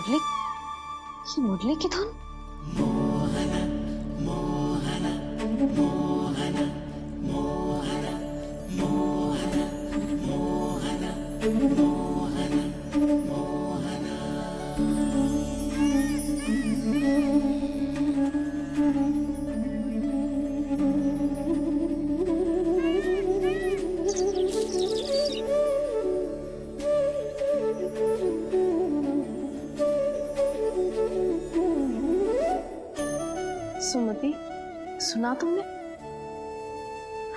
मुरली, ये मुरली की धुन। सुमति, सुना तुमने?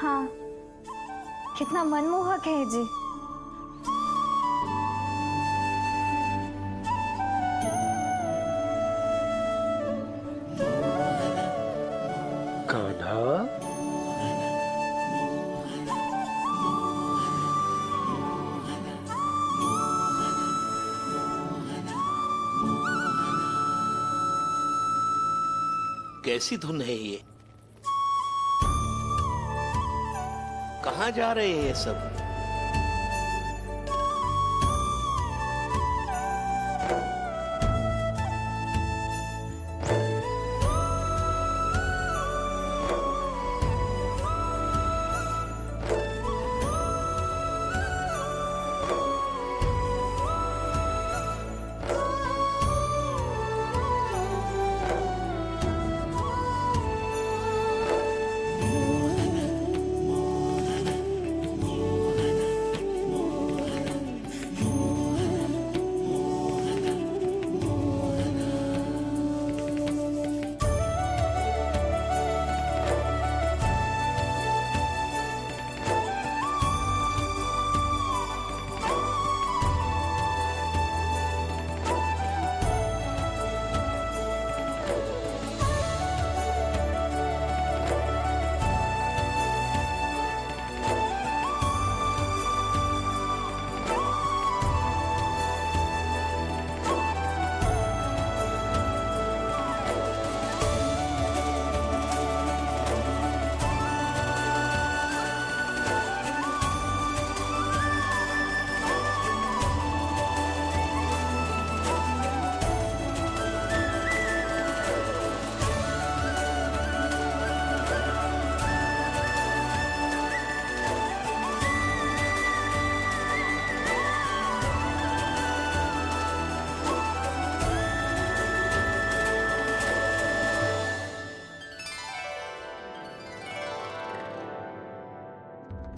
हाँ, कितना मनमोहक है जी। कान्हा, कैसी धुन है ये? कहाँ जा रहे हैं ये सब?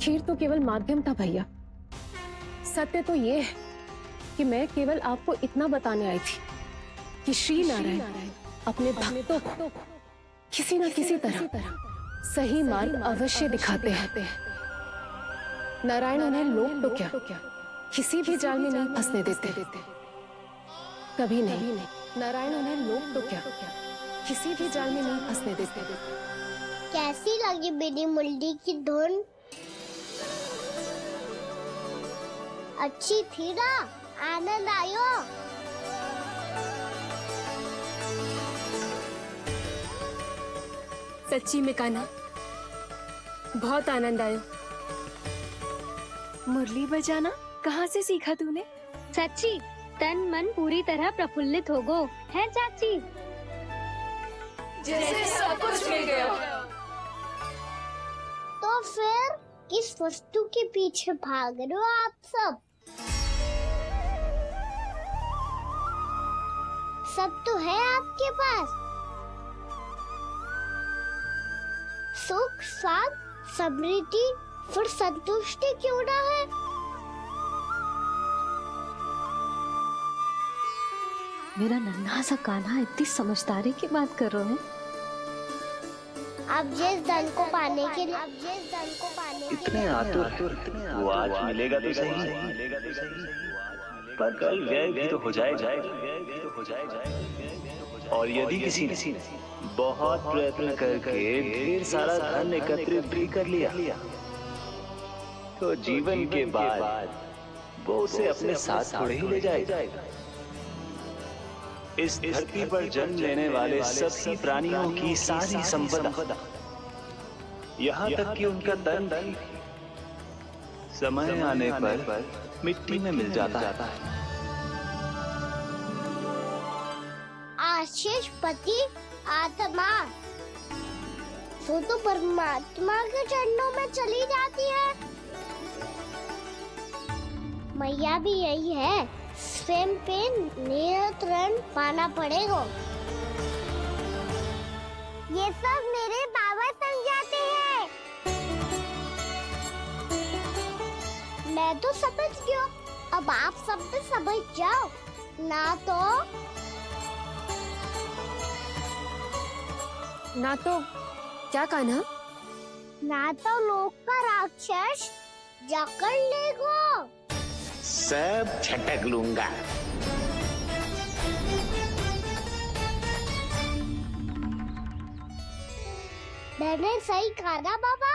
खीर तो केवल माध्यम था भैया। सत्य तो ये है कि मैं केवल आपको इतना बताने आई थी कि श्री नारायण अपने भक्तों को किसी न किसी तरह सही मार्ग अवश्य दिखाते हैं। नारायण उन्हें लोक तो क्या किसी भी जाल में नहीं फंसने देते, कभी नहीं। नारायण उन्हें लोक तो क्या किसी भी जाल में नहीं फंसने देते। कैसी लगी मेरी मुरली की धुन? अच्छी थी ना? आनंद आयो? सच्ची में कान्हा, बहुत आनंद आया। मुरली बजाना कहाँ से सीखा तूने? सच्ची तन मन पूरी तरह प्रफुल्लित हो गो है चाची। जैसे सब कुछ मिल गया। तो फिर किस वस्तु के पीछे भाग रहे हो आप सब? सब तो है आपके पास। सुख, स्वाद, समृद्धि, फिर संतुष्टि क्यों ना है? मेरा नन्हा सा कान्हा इतनी समझदारी की बात कर रहे हैं। अब जिस धन को पाने के लिए इतने आतुर वो आज मिलेगा तो सही, पर कल व्यय भी तो हो जाएगा। और यदि किसी ने बहुत प्रयत्न करके ढेर सारा धन एकत्रित भी कर लिया, तो जीवन के बाद वो उसे अपने साथ थोड़े ही ले जाएगा। इस धरती पर जन्म लेने वाले सभी प्राणियों की सारी संपदा, यहाँ तक कि उनका तन भी समय आने पर मिट्टी में मिल जाता है। विशेष पति आत्मा तो परमात्मा के चरणों में चली जाती है। मैया भी यही है, स्वयं पे नियंत्रण पाना पड़ेगा। ये सब मेरे बाबा समझाते हैं। मैं तो समझ गया, अब आप सब भी समझ जाओ ना तो क्या कहना? ना तो लोक का राक्षस जकड़ लेगा। सब झटक लूंगा। मैंने सही कहा ना बाबा?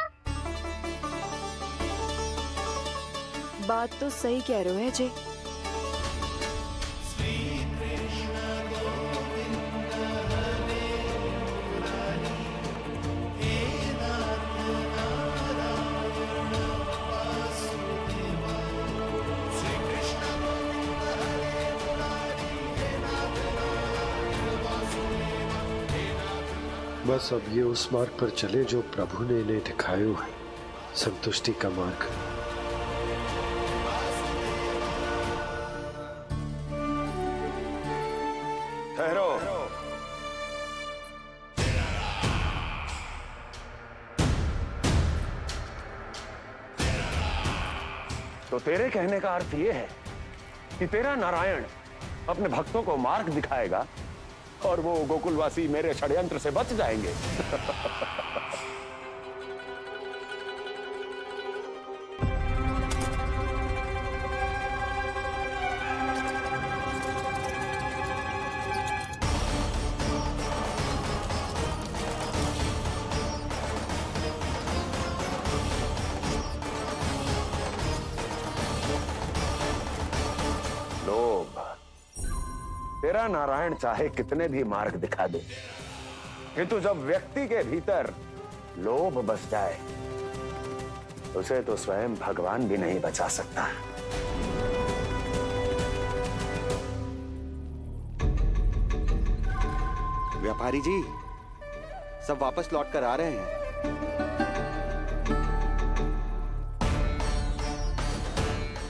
बात तो सही कह रहे हो है जी। बस अब ये उस मार्ग पर चले जो प्रभु ने इन्हें दिखाया है, संतुष्टि का मार्ग। ठहरो। तो तेरे कहने का अर्थ यह है कि तेरा नारायण अपने भक्तों को मार्ग दिखाएगा और वो गोकुलवासी मेरे षड्यंत्र से बच जाएंगे। लोभ। तेरा नारायण चाहे कितने भी मार्ग दिखा दे, किंतु जब व्यक्ति के भीतर लोभ बस जाए उसे तो स्वयं भगवान भी नहीं बचा सकता। व्यापारी जी सब वापस लौट कर आ रहे हैं।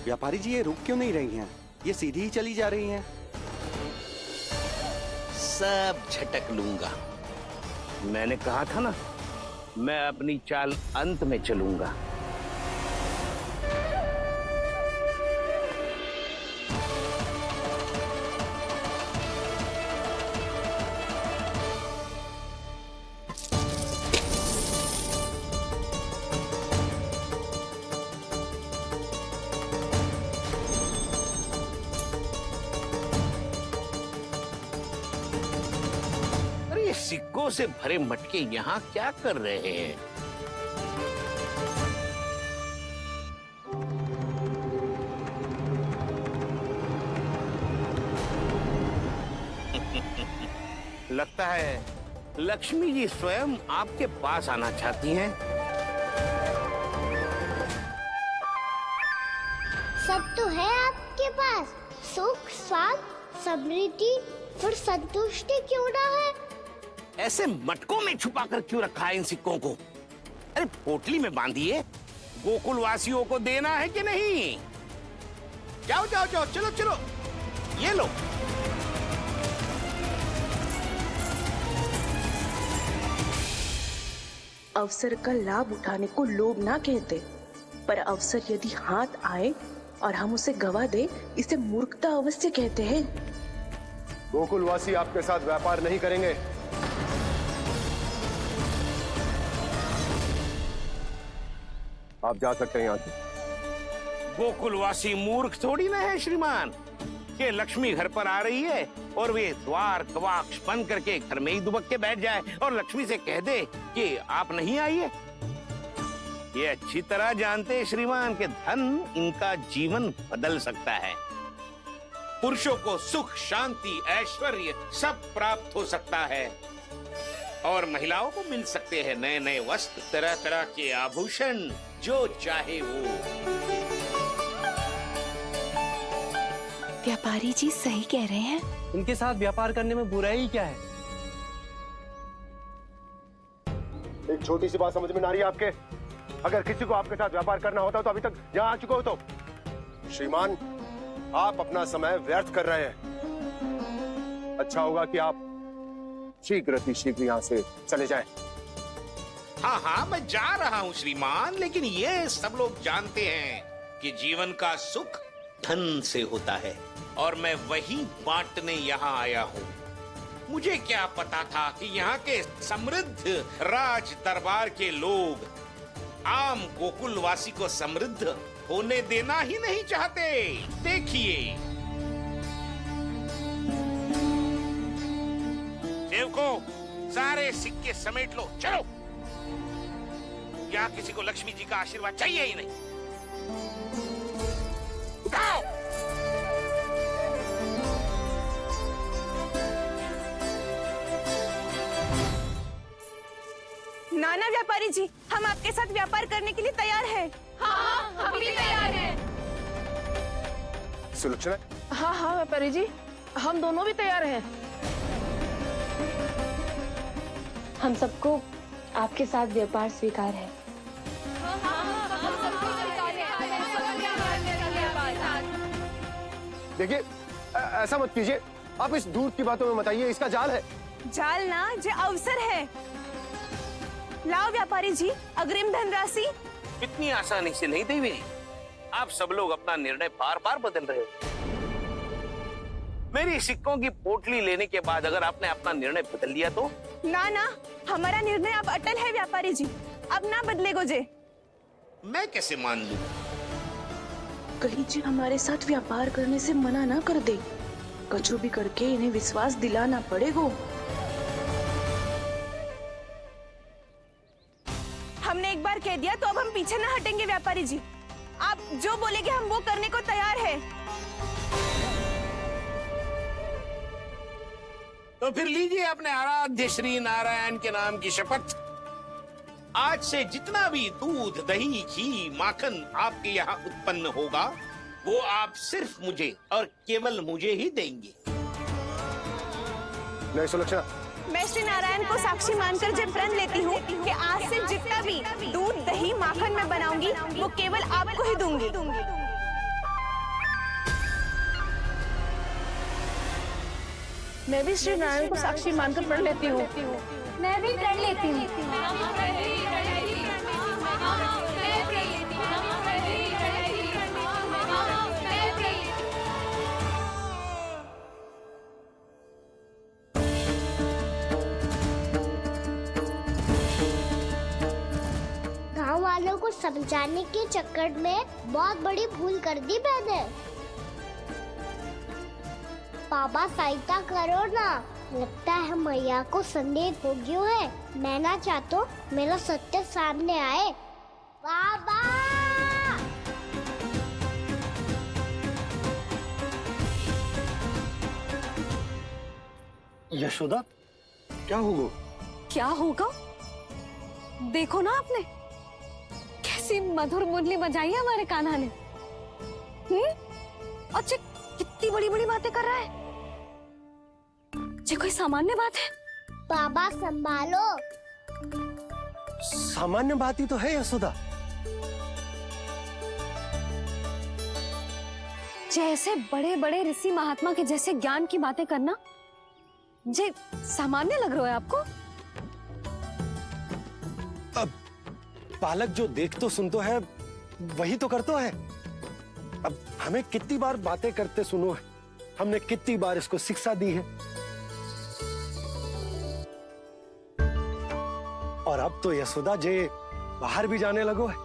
व्यापारी जी ये रुक क्यों नहीं रही हैं? ये सीधी ही चली जा रही हैं। सब झटक लूंगा। मैंने कहा था ना, मैं अपनी चाल अंत में चलूंगा। सिक्कों से भरे मटके यहाँ क्या कर रहे हैं? लगता है लक्ष्मी जी स्वयं आपके पास आना चाहती हैं। सब तो है आपके पास, सुख, स्वाद, समृद्धि, फिर संतुष्टि क्यों ना है? ऐसे मटकों में छुपा कर क्यों रखा है इन सिक्कों को? अरे पोटली में बांधिए, गोकुलवासियों को देना है कि नहीं? जाओ जाओ जाओ, चलो चलो, ये लो। अवसर का लाभ उठाने को लोभ ना कहते, पर अवसर यदि हाथ आए और हम उसे गवा दे, इसे मूर्खता अवश्य कहते हैं। गोकुलवासी आपके साथ व्यापार नहीं करेंगे। आप जा सकते हैं यहाँ से। गोकुलवासी मूर्ख थोड़ी ना है श्रीमान, कि लक्ष्मी घर पर आ रही है और वे द्वार कवाक्ष बंद करके घर में ही दुबक के बैठ जाए और लक्ष्मी से कह दे कि आप नहीं आइए। ये अच्छी तरह जानते हैं श्रीमान कि धन इनका जीवन बदल सकता है। पुरुषों को सुख, शांति, ऐश्वर्य सब प्राप्त हो सकता है और महिलाओं को मिल सकते हैं नए नए वस्त्र, तरह तरह के आभूषण, जो चाहे वो। व्यापारी जी सही कह रहे हैं। उनके साथ व्यापार करने में बुराई क्या है? एक छोटी सी बात समझ में ना रही है आपके? अगर किसी को आपके साथ व्यापार करना होता तो अभी तक यहाँ आ चुके हो। तो श्रीमान, आप अपना समय व्यर्थ कर रहे हैं। अच्छा होगा कि आप शीघ्र यहाँ से चले जाएं। हाँ हाँ, मैं जा रहा हूँ श्रीमान, लेकिन ये सब लोग जानते हैं कि जीवन का सुख धन से होता है और मैं वही बांटने यहाँ आया हूँ। मुझे क्या पता था कि यहाँ के समृद्ध राज दरबार के लोग आम गोकुलवासी को समृद्ध होने देना ही नहीं चाहते। देखिए, सेवकों, सारे सिक्के समेट लो, चलो। यहाँ किसी को लक्ष्मी जी का आशीर्वाद चाहिए ही नहीं। उठाओ। नाना व्यापारी जी, हम आपके साथ व्यापार करने के लिए तैयार हैं। हाँ, हम भी तैयार हैं। सुलक्षणा? हाँ हाँ व्यापारी जी, हम दोनों भी तैयार हैं। हम सबको आपके साथ व्यापार स्वीकार है। देखिए, ऐसा मत कीजिए। आप इस दूर की बातों में मत आइए, इसका जाल है। जाल ना, जो अवसर है। लाओ व्यापारी जी, अग्रिम धनराशि। इतनी आसानी से नहीं देवी जी। आप सब लोग अपना निर्णय बार बार बदल रहे हो। मेरी सिक्कों की पोटली लेने के बाद अगर आपने अपना निर्णय बदल लिया तो? ना ना, हमारा निर्णय अब अटल है व्यापारी जी, अब ना बदलेगो जे। मैं कैसे मान लूं? कहीं जी हमारे साथ व्यापार करने से मना ना कर दे। कछु भी करके इन्हें विश्वास दिलाना पड़ेगा। हमने एक बार कह दिया तो अब हम पीछे ना हटेंगे व्यापारी जी। आप जो बोलेंगे हम वो करने को तैयार है। तो फिर लीजिए अपने आराध्य श्री नारायण के नाम की शपथ। आज से जितना भी दूध, दही, घी, माखन आपके यहाँ उत्पन्न होगा वो आप सिर्फ मुझे और केवल मुझे ही देंगे। नहीं सुलक्षणा, मैं श्री नारायण को साक्षी मानकर जब प्रण लेती हूँ कि आज से जितना भी दूध, दही, माखन मैं बनाऊंगी वो केवल आपको ही दूंगी। मैं भी श्री नारायण को साक्षी मानकर प्रण लेती हूँ। मैं भी प्रण लेती हूँ। गाँव वालों को समझाने के चक्कर में बहुत बड़ी भूल कर दी मैंने। बाबा सहायता करो ना। लगता है मैया को संदेह हो गया है। मैं ना चाहता मेरा सत्य सामने आए। बाबा! यशोदा, क्या होगा? क्या होगा? देखो ना आपने कैसी मधुर मुरली बजाई है हमारे कान्हा ने। अच्छा, कितनी बड़ी बड़ी बातें कर रहा है। ये कोई सामान्य बात है? बाबा संभालो। सामान्य बात ही तो है यशोदा। जैसे बड़े बड़े ऋषि महात्मा के जैसे ज्ञान की बातें करना जे सामान्य लग रहा है आपको? अब बालक जो देख तो सुन तो है वही तो करता है। अब हमें कितनी बार बातें करते सुनो है, हमने कितनी बार इसको शिक्षा दी है। और अब तो यशोदा जे बाहर भी जाने लगो है।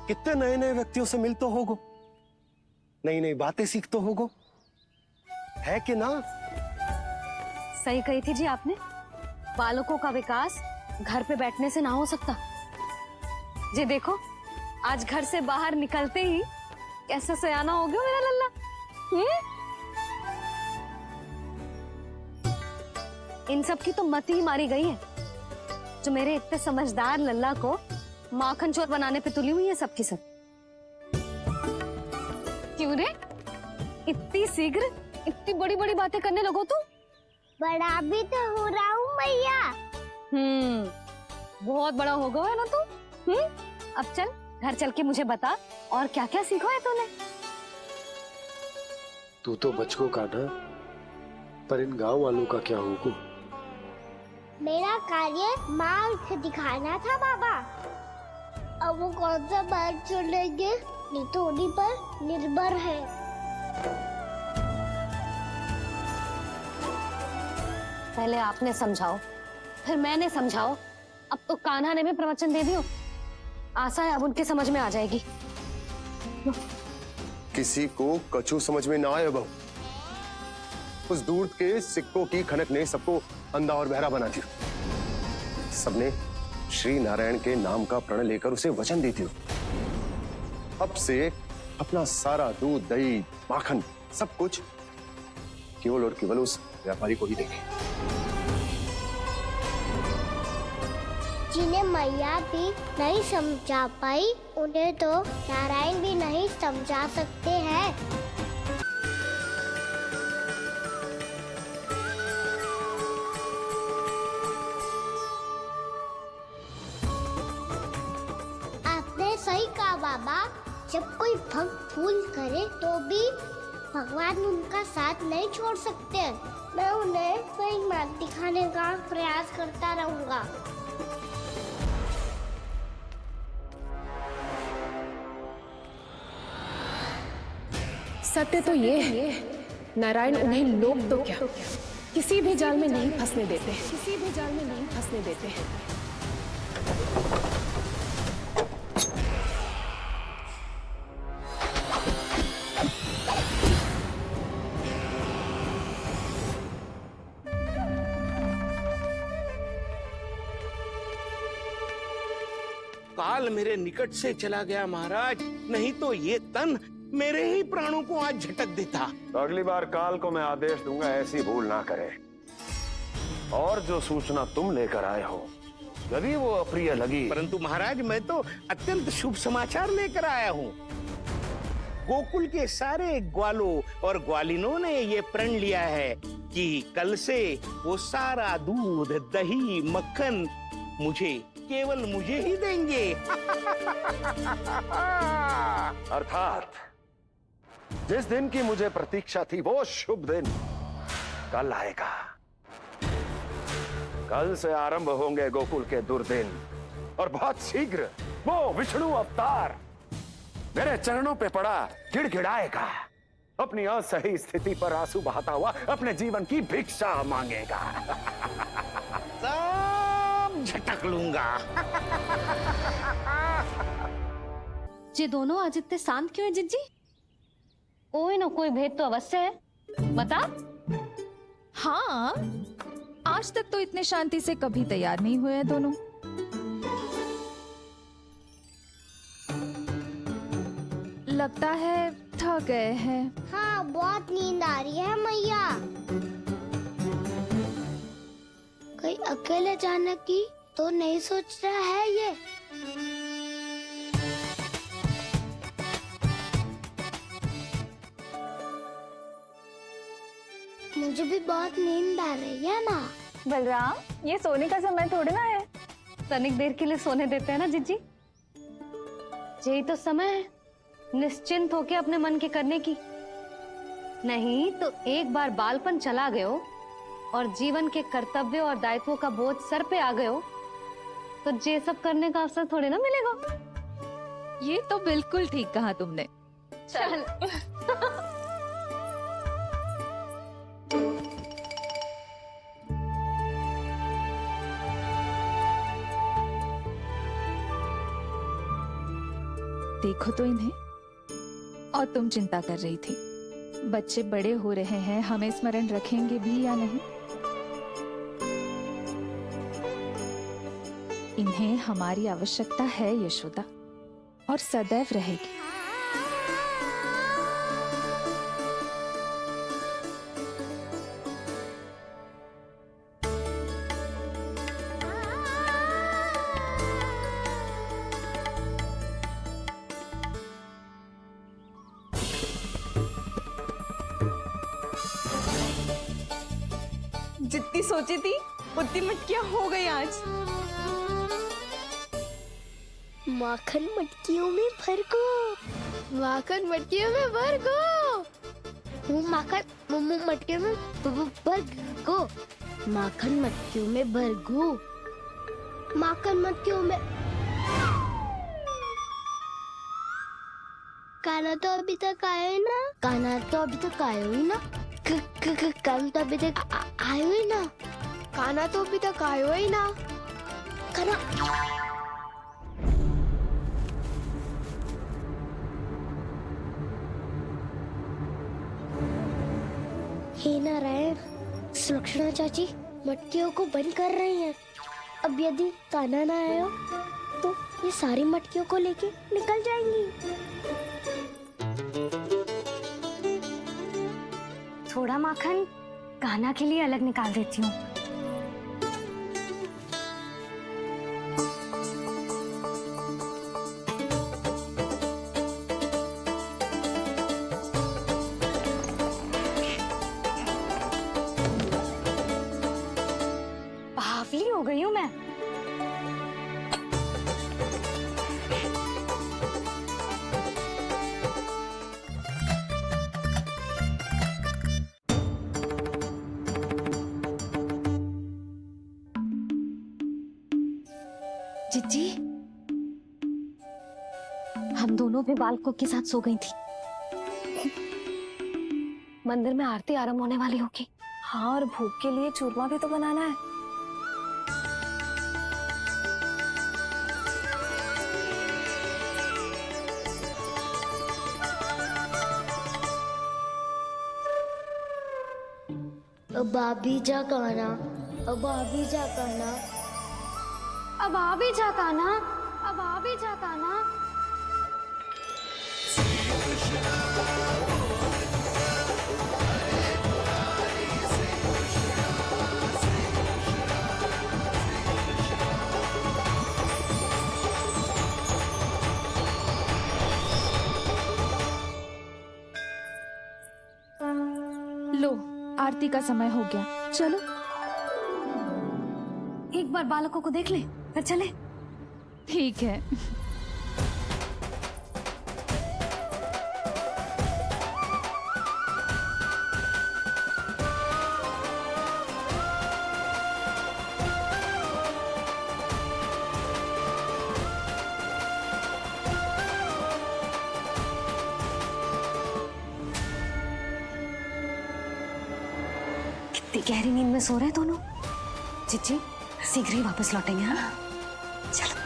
कितने नए नए व्यक्तियों से मिल तो होगो, नई नई बातें सीख तो होगो, है कि ना? सही कही थी जी आपने। बालकों का विकास घर पे बैठने से ना हो सकता। जी देखो, आज घर से बाहर निकलते ही कैसा सयाना हो गया मेरा लल्ला। इन सब की तो मत ही मारी गई है जो मेरे इतने समझदार लल्ला को माखन चोर बनाने पे तुली हुई है सबकी सब। क्यों रे? इतनी शीघ्र इतनी बड़ी बड़ी बातें करने लगो तू? बड़ा भी तो हो रहा हूँ मैया। बहुत बड़ा हो गया है ना तू। अब चल घर चल के मुझे बता और क्या क्या सीखा है तूने। तू तो बचको कान्हा, पर इन गांव वालों का क्या होगा? मेरा कार्य मार्ग दिखाना था बाबा। अब वो कौन सा मार्ग चुनेंगे ये तो उन्हीं पर निर्भर है। पहले आपने समझाओ फिर मैंने समझाओ, अब तो कान्हा ने भी प्रवचन दे दियो। आशा है अब उनकी समझ में आ जाएगी। किसी को कछु समझ में ना आए बहू। उस दूर के सिक्कों की खनक ने सबको अंधा और बहरा बना दिया। सबने श्री नारायण के नाम का प्रण लेकर उसे वचन देती हो। अब से अपना सारा दूध दही माखन सब कुछ केवल और केवल उस व्यापारी को ही देंगे। जिन्हें मैया भी नहीं समझा पाई उन्हें तो नारायण भी नहीं समझा सकते हैं। आपने सही कहा बाबा, जब कोई भक्त भूल करे तो भी भगवान उनका साथ नहीं छोड़ सकते। मैं उन्हें सही मार्ग दिखाने का प्रयास करता रहूंगा। सत्य तो ये है, नारायण उन्हें लोग तो क्या किसी भी जाल में नहीं फंसने देते, किसी भी जाल में नहीं फंसने देते हैं। काल मेरे निकट से चला गया महाराज, नहीं तो ये तन मेरे ही प्राणों को आज झटक देता। तो अगली बार काल को मैं आदेश दूंगा ऐसी भूल ना करे। और जो सूचना तुम लेकर आए हो यदि वो अप्रिय लगी, परंतु महाराज मैं तो अत्यंत शुभ समाचार लेकर आया हूँ। गोकुल के सारे ग्वालों और ग्वालिनों ने ये प्रण लिया है कि कल से वो सारा दूध दही मक्खन मुझे, केवल मुझे ही देंगे। अर्थात जिस दिन की मुझे प्रतीक्षा थी वो शुभ दिन कल आएगा। कल से आरंभ होंगे गोकुल के दुर्दिन और बहुत शीघ्र वो विष्णु अवतार मेरे चरणों पे पड़ा गिड़गिड़ाएगा, अपनी असही स्थिति पर आंसू बहाता हुआ अपने जीवन की भिक्षा मांगेगा। सब झटक लूंगा। ये दोनों आज इतने शांत क्यों है जिज्जी? कोई ना कोई भेद तो अवश्य है, बता। हाँ, आज तक तो इतने शांति से कभी तैयार नहीं हुए हैं दोनों। लगता है थक गए हैं। हाँ, बहुत नींद आ रही है मैया। कहीं अकेले जाने की तो नहीं सोच रहा है ये? मुझे भी बहुत नींद आ रही है ना। बलराम, ये सोने का समय थोड़ी ना है। तनिक देर के लिए सोने देते हैं ना जिज्जी। यही तो समय है निश्चिंत होके अपने मन के करने की। नहीं तो एक बार बालपन चला गयो और जीवन के कर्तव्यों और दायित्वों का बोझ सर पे आ गयो तो ये सब करने का अवसर थोड़े ना मिलेगा। ये तो बिल्कुल ठीक कहा तुमने। चल। देखो तो इन्हें। और तुम चिंता कर रही थी बच्चे बड़े हो रहे हैं, हमें स्मरण रखेंगे भी या नहीं। इन्हें हमारी आवश्यकता है यशोदा, और सदैव रहेगी। सोची थी उतनी मटकियां हो गई आज। माखन मटकियों में भर को, माखन मटकियों में भर को, माखन मटकियों में भर को, माखन मटकियों में भर को, माखन मटकियों में। काना तो अभी तक आया ही ना, काना तो अभी तक आया ही ना, काना तो अभी तक आया ही ना, काना तो अभी तक आया ही ना, काना। हे नारायण, सुलक्षणा चाची मटकियों को बंद कर रही हैं। अब यदि कान्हा ना आया तो ये सारी मटकियों को लेके निकल जाएंगी। थोड़ा माखन कान्हा के लिए अलग निकाल देती हूँ। बावली हो गई हूँ मैं। जिज्जी, हम दोनों भी बालकों के साथ सो गई थी। मंदिर में आरती आरंभ होने वाली होगी। हाँ, और भूख के लिए चूरमा भी तो बनाना है। अब आभी जा कान्हा, अब आभी जा कान्हा, अब आ भी जा कान्हा, अब आ भी जा कान्हा। लो, आरती का समय हो गया, चलो। एक बार बालकों को देख ले, फिर चले। ठीक है। कितनी गहरी नींद में सो रहे हैं दोनों। जिज्जी शीघ्र ही वापस लौटेंगे। हाँ, चलो।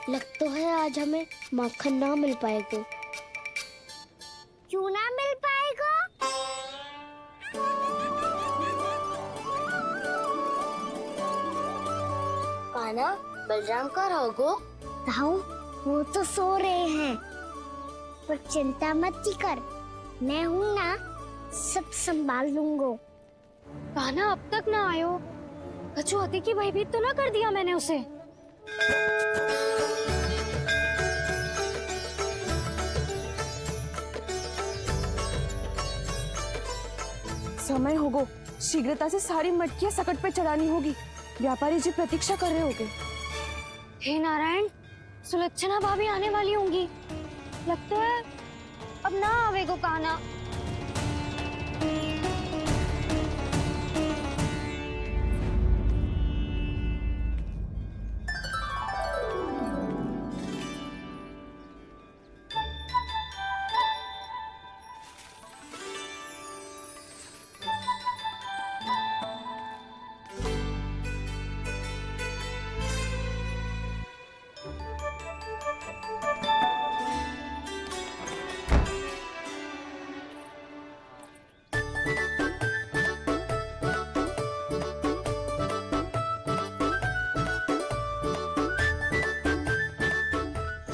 लग तो है आज हमें माखन ना मिल पाएगा। क्यों ना मिल पाएगा? कान्हा, बलराम का रहोगो? ताऊ, वो तो सो रहे हैं, पर चिंता मत कर, मैं हूँ ना, सब संभाल लूंगा। कान्हा अब तक ना आयो, कछुआती की भयभीत तो ना कर दिया मैंने उसे। समय होगो, शीघ्रता से सारी मटकियां सकट पे चढ़ानी होगी। व्यापारी जी प्रतीक्षा कर रहे होंगे। हे नारायण, सुलक्षणा भाभी आने वाली होंगी। लगता है अब ना आवेगो कान्हा।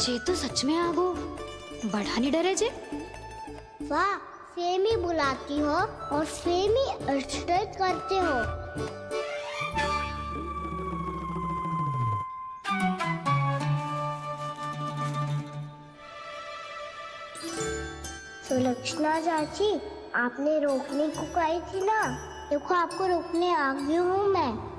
जे तो सच में आगो बढ़ाने डरे जे। वाह, सेम ही बुलाती हो और सेम ही अर्चना करते हो। सुलक्षणा चाची, आपने रोकने को कही थी ना, देखो आपको रोकने आ गई हूँ मैं।